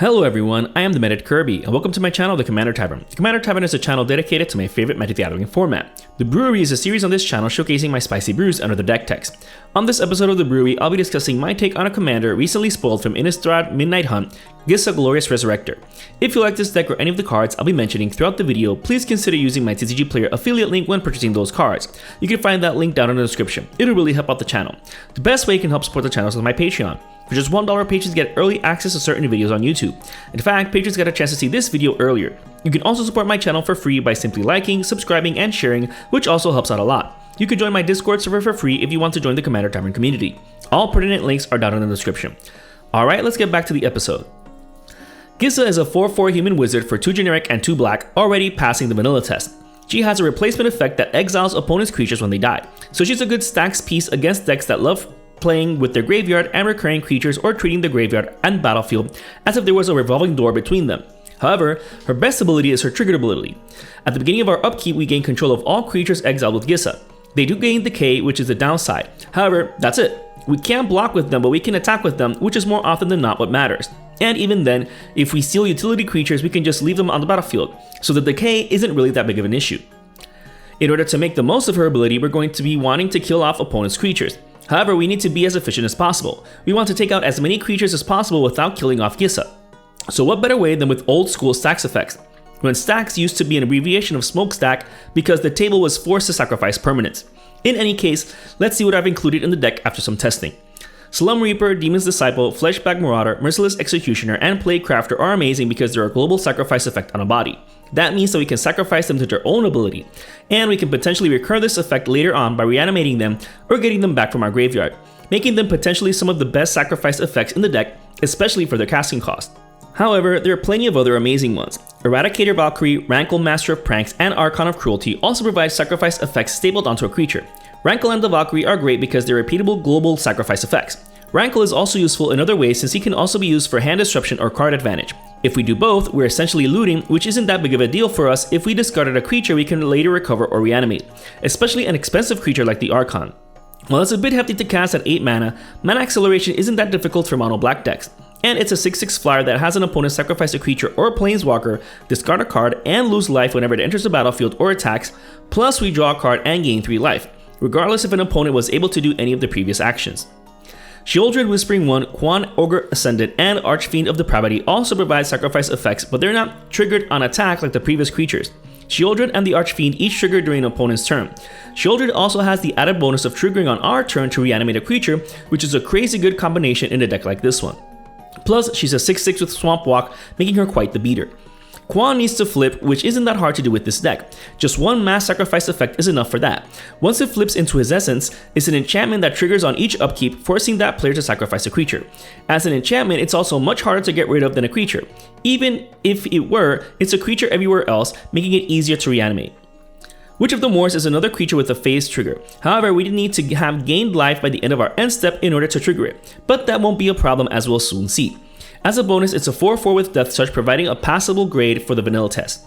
Hello everyone, I am the Medit Kirby, and welcome to my channel, The Commander Tavern. The Commander Tavern is a channel dedicated to my favorite Magic the Gathering format. The Brewery is a series on this channel showcasing my spicy brews under the deck text. On this episode of The Brewery, I'll be discussing my take on a commander recently spoiled from Innistrad Midnight Hunt, Gisa Glorious Resurrector. If you like this deck or any of the cards I'll be mentioning throughout the video, please consider using my TCG Player affiliate link when purchasing those cards. You can find that link down in the description. It'll really help out the channel. The best way you can help support the channel is with my Patreon. For just $1, patrons get early access to certain videos on YouTube. In fact, patrons get a chance to see this video earlier. You can also support my channel for free by simply liking, subscribing, and sharing, which also helps out a lot. You can join my Discord server for free if you want to join the Commander Tavern community. All pertinent links are down in the description. Alright, let's get back to the episode. Gisa is a 4/4 human wizard for 2 generic and 2 black, already passing the vanilla test. She has a replacement effect that exiles opponent's creatures when they die, so she's a good Stax piece against decks that love playing with their graveyard and recurring creatures or treating the graveyard and battlefield as if there was a revolving door between them. However, her best ability is her triggered ability. At the beginning of our upkeep, we gain control of all creatures exiled with Gisa. They do gain decay, which is the downside. However, that's it. We can't block with them, but we can attack with them, which is more often than not what matters. And even then, if we steal utility creatures, we can just leave them on the battlefield, so the decay isn't really that big of an issue. In order to make the most of her ability, we're going to be wanting to kill off opponent's creatures. However, we need to be as efficient as possible. We want to take out as many creatures as possible without killing off Gisa. So what better way than with old school Stax effects, when Stax used to be an abbreviation of smokestack because the table was forced to sacrifice permanents. In any case, let's see what I've included in the deck after some testing. Slum Reaper, Demon's Disciple, Fleshback Marauder, Merciless Executioner, and Plague Crafter are amazing because they're a global sacrifice effect on a body. That means that we can sacrifice them to their own ability, and we can potentially recur this effect later on by reanimating them or getting them back from our graveyard, making them potentially some of the best sacrifice effects in the deck, especially for their casting cost. However, there are plenty of other amazing ones. Eradicator Valkyrie, Rankle Master of Pranks, and Archon of Cruelty also provide sacrifice effects stapled onto a creature. Rankle and the Valkyrie are great because they're repeatable global sacrifice effects. Rankle is also useful in other ways since he can also be used for hand disruption or card advantage. If we do both, we're essentially looting, which isn't that big of a deal for us if we discarded a creature we can later recover or reanimate, especially an expensive creature like the Archon. While it's a bit hefty to cast at 8 mana acceleration isn't that difficult for mono black decks, and it's a 6/6 flyer that has an opponent sacrifice a creature or a planeswalker, discard a card, and lose life whenever it enters the battlefield or attacks, plus we draw a card and gain 3 life, regardless if an opponent was able to do any of the previous actions. Sheoldred Whispering One, Quan Ogre Ascendant, and Archfiend of Depravity also provide sacrifice effects, but they're not triggered on attack like the previous creatures. Sheoldred and the Archfiend each trigger during an opponent's turn. Sheoldred also has the added bonus of triggering on our turn to reanimate a creature, which is a crazy good combination in a deck like this one. Plus, she's a 6/6 with Swamp Walk, making her quite the beater. Quan needs to flip, which isn't that hard to do with this deck. Just one mass sacrifice effect is enough for that. Once it flips into his essence, it's an enchantment that triggers on each upkeep, forcing that player to sacrifice a creature. As an enchantment, it's also much harder to get rid of than a creature. Even if it were, it's a creature everywhere else, making it easier to reanimate. Witch of the Moors is another creature with a phased trigger. However, we need to have gained life by the end of our end step in order to trigger it, but that won't be a problem as we'll soon see. As a bonus, it's a 4/4 with Death Touch, providing a passable grade for the vanilla test.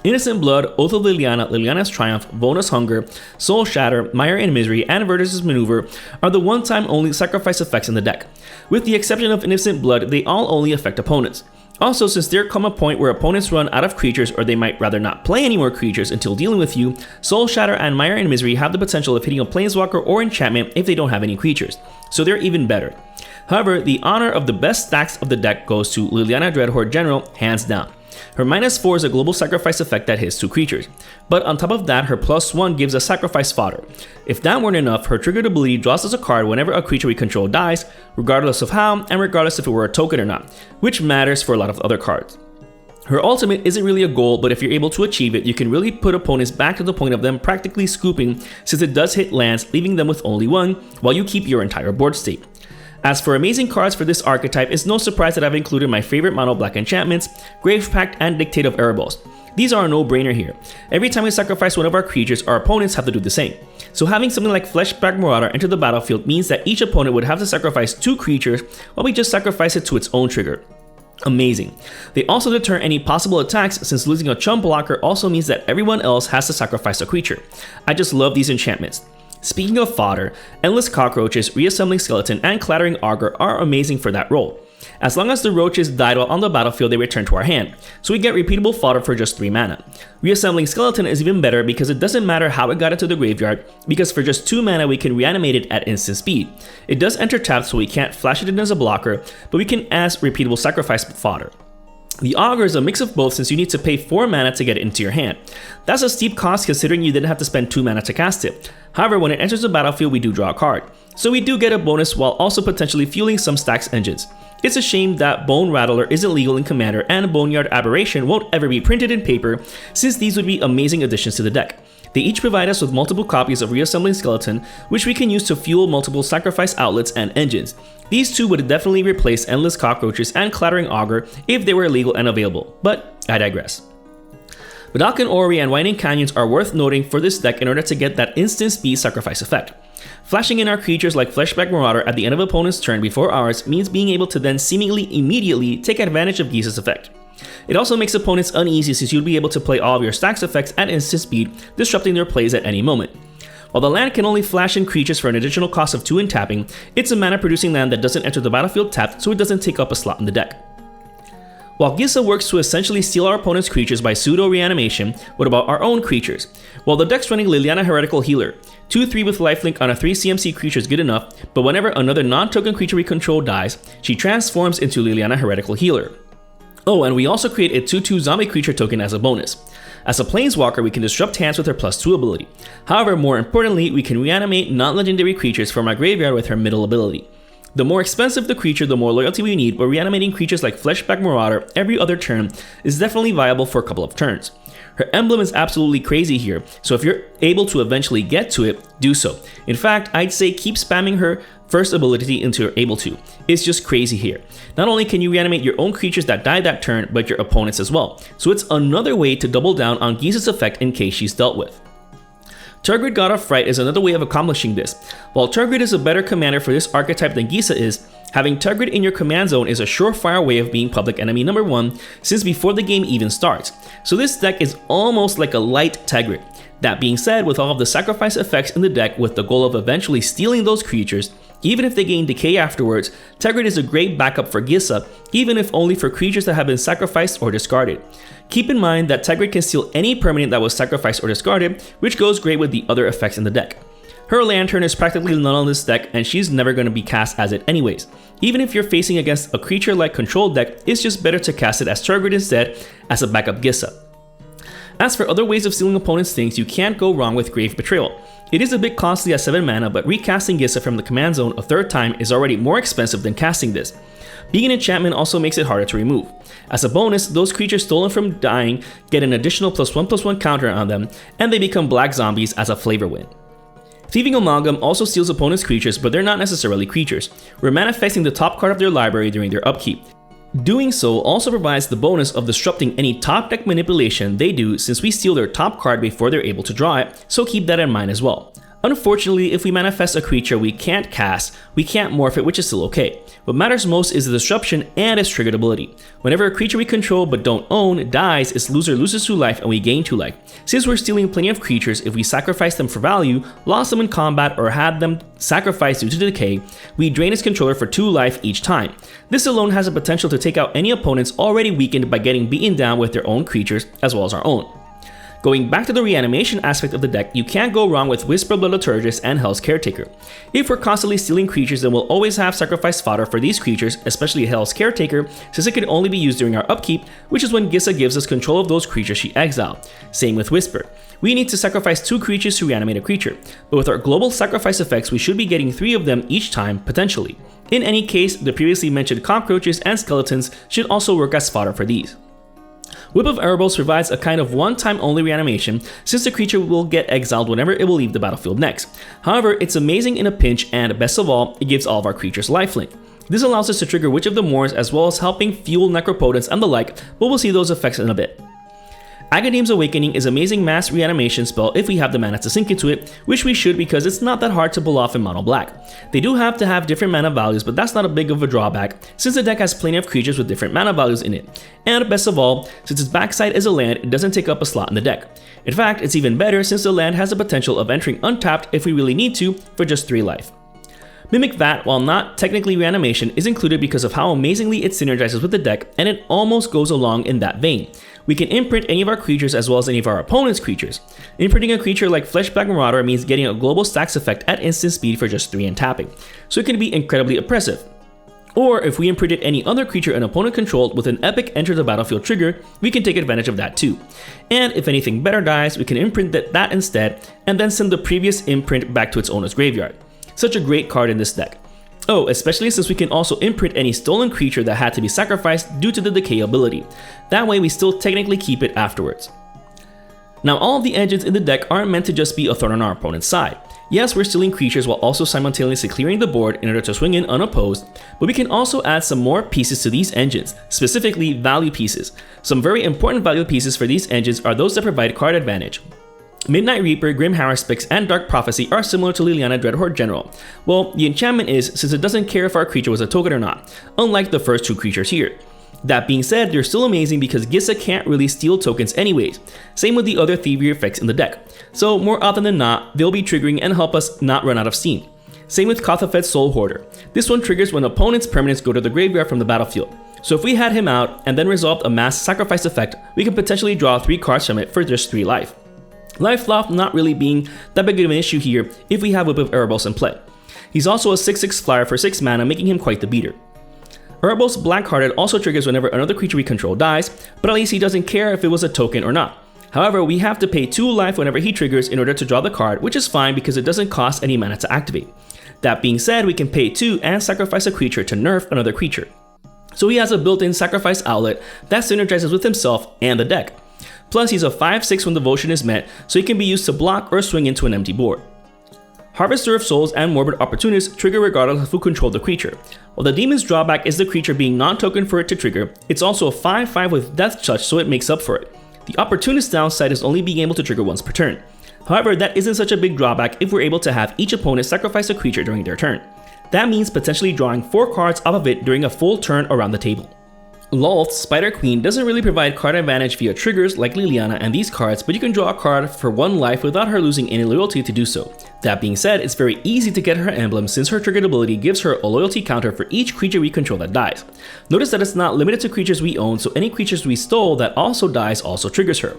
Innocent Blood, Oath of Liliana, Liliana's Triumph, Bonus Hunger, Soul Shatter, Mire and Misery, and Vertus's Maneuver are the one-time only sacrifice effects in the deck. With the exception of Innocent Blood, they all only affect opponents. Also, since there come a point where opponents run out of creatures or they might rather not play any more creatures until dealing with you, Soul Shatter and Mire and Misery have the potential of hitting a planeswalker or enchantment if they don't have any creatures, so they're even better. However, the honor of the best stacks of the deck goes to Liliana Dreadhorde General, hands down. Her -4 is a global sacrifice effect that hits 2 creatures, but on top of that, her +1 gives us sacrifice fodder. If that weren't enough, her triggered ability draws us a card whenever a creature we control dies, regardless of how, and regardless if it were a token or not, which matters for a lot of other cards. Her ultimate isn't really a goal, but if you're able to achieve it, you can really put opponents back to the point of them practically scooping, since it does hit lands, leaving them with only 1, while you keep your entire board state. As for amazing cards for this archetype, it's no surprise that I've included my favorite mono black enchantments, Grave Pact and Dictate of Erebos. These are a no-brainer here. Every time we sacrifice one of our creatures, our opponents have to do the same. So having something like Fleshback Marauder enter the battlefield means that each opponent would have to sacrifice 2 creatures while we just sacrifice it to its own trigger. Amazing. They also deter any possible attacks since losing a chump blocker also means that everyone else has to sacrifice a creature. I just love these enchantments. Speaking of fodder, Endless Cockroaches, Reassembling Skeleton, and Clattering Augur are amazing for that role. As long as the roaches died while on the battlefield, they return to our hand, so we get repeatable fodder for just 3 mana. Reassembling Skeleton is even better because it doesn't matter how it got into the graveyard, because for just 2 mana we can reanimate it at instant speed. It does enter tapped, so we can't flash it in as a blocker, but we can add repeatable sacrifice fodder. The Augur is a mix of both since you need to pay 4 mana to get it into your hand. That's a steep cost considering you didn't have to spend 2 mana to cast it. However, when it enters the battlefield we do draw a card, so we do get a bonus while also potentially fueling some Stax engines. It's a shame that Bone Rattler isn't legal in Commander and Boneyard Aberration won't ever be printed in paper, since these would be amazing additions to the deck. They each provide us with multiple copies of Reassembling Skeleton, which we can use to fuel multiple sacrifice outlets and engines. These two would definitely replace Endless Cockroaches and Clattering Augur if they were legal and available, but I digress. Vedalken Orrery and Winding Canyons are worth noting for this deck in order to get that instant speed sacrifice effect. Flashing in our creatures like Fleshback Marauder at the end of opponent's turn before ours means being able to then seemingly immediately take advantage of Gisa's effect. It also makes opponents uneasy since you'll be able to play all of your Stax effects at instant speed, disrupting their plays at any moment. While the land can only flash in creatures for an additional cost of 2 in tapping, it's a mana producing land that doesn't enter the battlefield tapped, so it doesn't take up a slot in the deck. While Gisa works to essentially steal our opponent's creatures by pseudo-reanimation, what about our own creatures? Well, the deck's running Liliana Heretical Healer. 2/3 with lifelink on a 3 CMC creature is good enough, but whenever another non-token creature we control dies, she transforms into Liliana Heretical Healer. Oh, and we also create a 2/2 zombie creature token as a bonus. As a planeswalker, we can disrupt hands with her +2 ability. However, more importantly, we can reanimate non-legendary creatures from our graveyard with her middle ability. The more expensive the creature, the more loyalty we need, but reanimating creatures like Fleshback Marauder every other turn is definitely viable for a couple of turns. Her emblem is absolutely crazy here, so if you're able to eventually get to it, do so. In fact, I'd say keep spamming her first ability until you're able to. It's just crazy here. Not only can you reanimate your own creatures that died that turn, but your opponents as well. So it's another way to double down on Gisa's effect in case she's dealt with. Tergrid God of Fright is another way of accomplishing this. While Tergrid is a better commander for this archetype than Gisa is, having Tergrid in your command zone is a surefire way of being public enemy number 1 since before the game even starts. So this deck is almost like a light Tergrid. That being said, with all of the sacrifice effects in the deck with the goal of eventually stealing those creatures, even if they gain decay afterwards, Tergrid is a great backup for Gisa, even if only for creatures that have been sacrificed or discarded. Keep in mind that Tergrid can steal any permanent that was sacrificed or discarded, which goes great with the other effects in the deck. Her Lantern is practically none on this deck, and she's never going to be cast as it anyways. Even if you're facing against a creature like Control deck, it's just better to cast it as Tergrid instead as a backup Gisa. As for other ways of stealing opponents' things, you can't go wrong with Grave Betrayal. It is a bit costly at 7 mana, but recasting Gisa from the command zone a 3rd time is already more expensive than casting this. Being an enchantment also makes it harder to remove. As a bonus, those creatures stolen from dying get an additional +1/+1 counter on them, and they become black zombies as a flavor win. Thieving Amalgam also steals opponents' creatures, but they're not necessarily creatures. We're manifesting the top card of their library during their upkeep. Doing so also provides the bonus of disrupting any top deck manipulation they do since we steal their top card before they're able to draw it, so keep that in mind as well. Unfortunately, if we manifest a creature we can't cast, we can't morph it, which is still okay. What matters most is the disruption and its triggered ability. Whenever a creature we control but don't own dies, its loser loses 2 life and we gain 2 life. Since we're stealing plenty of creatures, if we sacrifice them for value, lost them in combat, or had them sacrificed due to decay, we drain its controller for 2 life each time. This alone has the potential to take out any opponents already weakened by getting beaten down with their own creatures as well as our own. Going back to the reanimation aspect of the deck, you can't go wrong with Whisperblood Liturgist and Hell's Caretaker. If we're constantly stealing creatures, then we'll always have sacrifice fodder for these creatures, especially Hell's Caretaker, since it can only be used during our upkeep, which is when Gisa gives us control of those creatures she exiled. Same with Whisper. We need to sacrifice 2 creatures to reanimate a creature, but with our global sacrifice effects, we should be getting 3 of them each time, potentially. In any case, the previously mentioned cockroaches and skeletons should also work as fodder for these. Whip of Erebos provides a kind of one-time only reanimation since the creature will get exiled whenever it will leave the battlefield next. However, it's amazing in a pinch, and best of all, it gives all of our creatures lifelink. This allows us to trigger Witch of the Moors as well as helping fuel necropotence and the like, but we'll see those effects in a bit. Agadeem's Awakening is an amazing mass reanimation spell if we have the mana to sink into it, which we should because it's not that hard to pull off in mono black. They do have to have different mana values, but that's not a big of a drawback since the deck has plenty of creatures with different mana values in it. And best of all, since its backside is a land, it doesn't take up a slot in the deck. In fact, it's even better since the land has the potential of entering untapped if we really need to for just 3 life. Mimic Vat, while not technically reanimation, is included because of how amazingly it synergizes with the deck, and it almost goes along in that vein. We can imprint any of our creatures as well as any of our opponent's creatures. Imprinting a creature like Fleshblack Marauder means getting a global Stax effect at instant speed for just 3 and tapping, so it can be incredibly oppressive. Or if we imprinted any other creature an opponent controlled with an epic enter the battlefield trigger, we can take advantage of that too. And if anything better dies, we can imprint that instead, and then send the previous imprint back to its owner's graveyard. Such a great card in this deck. Oh, especially since we can also imprint any stolen creature that had to be sacrificed due to the decay ability. That way we still technically keep it afterwards. Now all of the engines in the deck aren't meant to just be a thorn on our opponent's side. Yes, we're stealing creatures while also simultaneously clearing the board in order to swing in unopposed, but we can also add some more pieces to these engines, specifically value pieces. Some very important value pieces for these engines are those that provide card advantage. Midnight Reaper, Grim Harrispix, and Dark Prophecy are similar to Liliana Dreadhorde General. Well, the enchantment is since it doesn't care if our creature was a token or not, unlike the first 2 creatures here. That being said, they're still amazing because Gisa can't really steal tokens anyways, same with the other Thievery effects in the deck, so more often than not, they'll be triggering and help us not run out of steam. Same with Kothafet's Soul Hoarder. This one triggers when opponent's permanents go to the graveyard from the battlefield, so if we had him out and then resolved a mass sacrifice effect, we can potentially draw 3 cards from it for just 3 life. Life loss not really being that big of an issue here if we have Whip of Erebos in play. He's also a 6/6 flyer for 6 mana, making him quite the beater. Erebos Blackhearted also triggers whenever another creature we control dies, but at least he doesn't care if it was a token or not. However, we have to pay 2 life whenever he triggers in order to draw the card, which is fine because it doesn't cost any mana to activate. That being said, we can pay 2 and sacrifice a creature to nerf another creature. So he has a built-in sacrifice outlet that synergizes with himself and the deck. Plus, he's a 5/6 when devotion is met, so he can be used to block or swing into an empty board. Harvester of Souls and Morbid Opportunist trigger regardless of who controlled the creature. While the demon's drawback is the creature being non-token for it to trigger, it's also a 5/5 with Death Touch, so it makes up for it. The Opportunist downside is only being able to trigger once per turn. However, that isn't such a big drawback if we're able to have each opponent sacrifice a creature during their turn. That means potentially drawing 4 cards off of it during a full turn around the table. Lolth's Spider Queen doesn't really provide card advantage via triggers like Liliana and these cards, but you can draw a card for 1 life without her losing any loyalty to do so. That being said, it's very easy to get her emblem since her triggered ability gives her a loyalty counter for each creature we control that dies. Notice that it's not limited to creatures we own, so any creatures we stole that also dies also triggers her.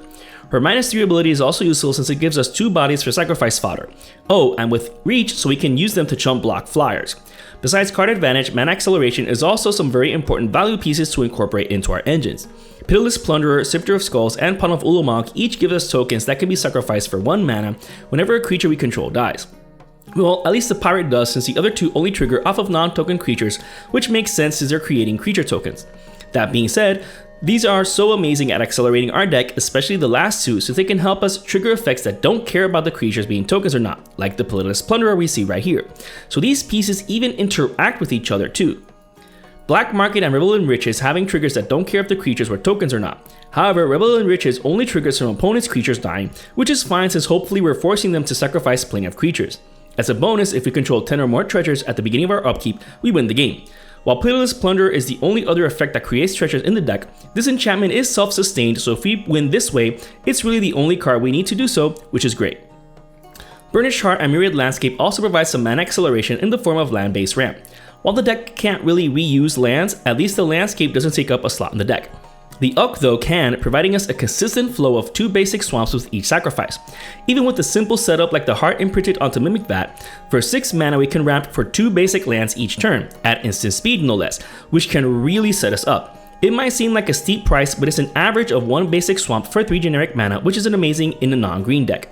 Her -3 ability is also useful since it gives us 2 bodies for sacrifice fodder. Oh, and with reach, so we can use them to chump block flyers. Besides card advantage, mana acceleration is also some very important value pieces to incorporate into our engines. Pitiless Plunderer, Sifter of Skulls, and Pawn of Ulamog each give us tokens that can be sacrificed for 1 mana whenever a creature we control dies. Well, at least the Pirate does since the other 2 only trigger off of non-token creatures, which makes sense since they're creating creature tokens. That being said, these are so amazing at accelerating our deck, especially the last 2, since they can help us trigger effects that don't care about the creatures being tokens or not, like the Pitiless Plunderer we see right here. So these pieces even interact with each other too. Black Market and Revel in Riches having triggers that don't care if the creatures were tokens or not. However, Revel in Riches only triggers from opponent's creatures dying, which is fine since hopefully we're forcing them to sacrifice plenty of creatures. As a bonus, if we control 10 or more treasures at the beginning of our upkeep, we win the game. While Pitiless Plunderer is the only other effect that creates treasures in the deck, this enchantment is self-sustained, so if we win this way, it's really the only card we need to do so, which is great. Burnished Heart and Myriad Landscape also provide some mana acceleration in the form of land-based ramp. While the deck can't really reuse lands, at least the landscape doesn't take up a slot in the deck. The Uck though can, providing us a consistent flow of 2 basic swamps with each sacrifice. Even with a simple setup like the Heart imprinted onto Mimic Vat, for 6 mana we can ramp for 2 basic lands each turn, at instant speed no less, which can really set us up. It might seem like a steep price, but it's an average of 1 basic swamp for 3 generic mana, which is an amazing in a non-green deck.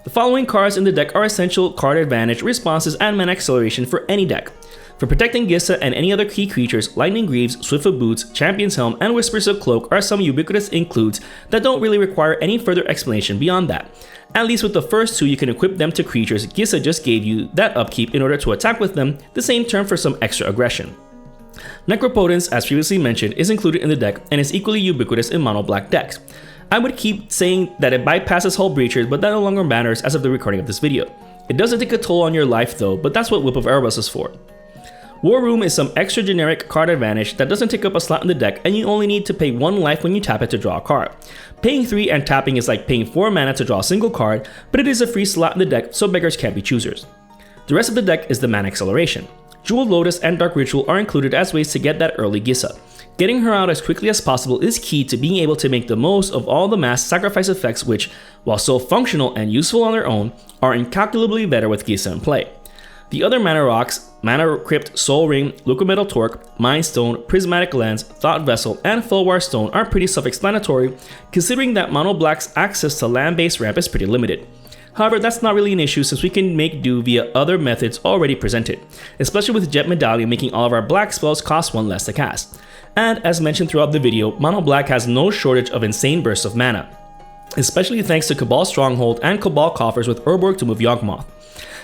The following cards in the deck are essential card advantage, responses, and mana acceleration for any deck. For protecting Gisa and any other key creatures, Lightning Greaves, Swift of Boots, Champion's Helm, and Whispers of Cloak are some ubiquitous includes that don't really require any further explanation beyond that. At least with the first 2 you can equip them to creatures Gisa just gave you that upkeep in order to attack with them, the same turn for some extra aggression. Necropotence, as previously mentioned, is included in the deck and is equally ubiquitous in mono black decks. I would keep saying that it bypasses Hull Breachers, but that no longer matters as of the recording of this video. It doesn't take a toll on your life though, but that's what Whip of Erebos is for. War Room is some extra generic card advantage that doesn't take up a slot in the deck and you only need to pay 1 life when you tap it to draw a card. Paying 3 and tapping is like paying 4 mana to draw a single card, but it is a free slot in the deck so beggars can't be choosers. The rest of the deck is the mana acceleration. Jeweled Lotus and Dark Ritual are included as ways to get that early Gisa. Getting her out as quickly as possible is key to being able to make the most of all the mass sacrifice effects which, while so functional and useful on their own, are incalculably better with Gisa in play. The other mana rocks, Mana Crypt, Soul Ring, Liquid Metal Torque, Mind Stone, Prismatic Lens, Thought Vessel, and Fulwar Stone are pretty self-explanatory, considering that Mono Black's access to land-based ramp is pretty limited. However, that's not really an issue since we can make do via other methods already presented, especially with Jet Medallion making all of our black spells cost 1 less to cast. And as mentioned throughout the video, Mono Black has no shortage of insane bursts of mana, especially thanks to Cabal Stronghold and Cabal Coffers with Urborg to move Yawgmoth.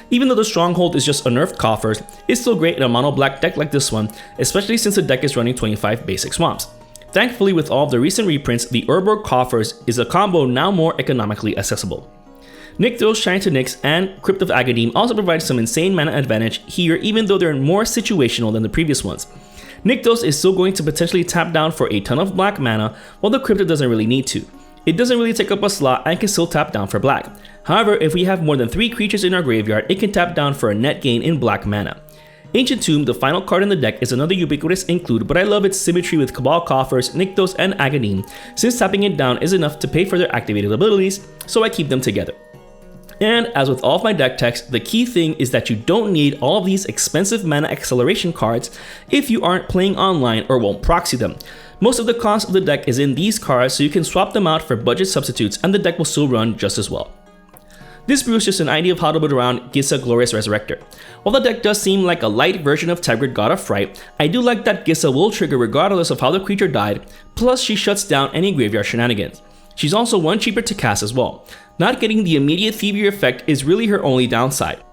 Even though the Stronghold is just a nerfed Coffers, it's still great in a Mono Black deck like this one, especially since the deck is running 25 basic swamps. Thankfully, with all of the recent reprints, the Urborg Coffers is a combo now more economically accessible. Nykthos, Shine to Nyx, and Crypt of Agadim also provide some insane mana advantage here, even though they're more situational than the previous ones. Nykthos is still going to potentially tap down for a ton of black mana, while the Crypto doesn't really need to. It doesn't really take up a slot and can still tap down for black. However, if we have more than 3 creatures in our graveyard, it can tap down for a net gain in black mana. Ancient Tomb, the final card in the deck, is another ubiquitous include, but I love its symmetry with Cabal Coffers, Nykthos, and Agadim, since tapping it down is enough to pay for their activated abilities, so I keep them together. And as with all of my deck techs, the key thing is that you don't need all of these expensive mana acceleration cards if you aren't playing online or won't proxy them. Most of the cost of the deck is in these cards, so you can swap them out for budget substitutes and the deck will still run just as well. This brew is just an idea of how to build around Gisa Glorious Resurrector. While the deck does seem like a light version of Tergrid God of Fright, I do like that Gisa will trigger regardless of how the creature died, plus she shuts down any graveyard shenanigans. She's also 1 cheaper to cast as well. Not getting the immediate Thievery effect is really her only downside.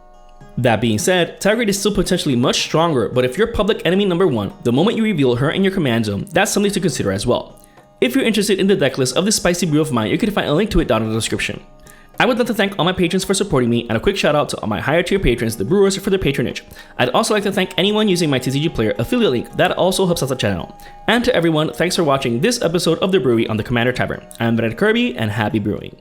That being said, Tergrid is still potentially much stronger, but if you're public enemy number 1, the moment you reveal her in your command zone, that's something to consider as well. If you're interested in the deck list of this spicy brew of mine, you can find a link to it down in the description. I would like to thank all my patrons for supporting me, and a quick shout out to all my higher tier patrons, the brewers, for their patronage. I'd also like to thank anyone using my TCG Player affiliate link, that also helps out the channel. And to everyone, thanks for watching this episode of The Brewery on the Commander Tavern. I'm Darren Curtis, and happy brewing.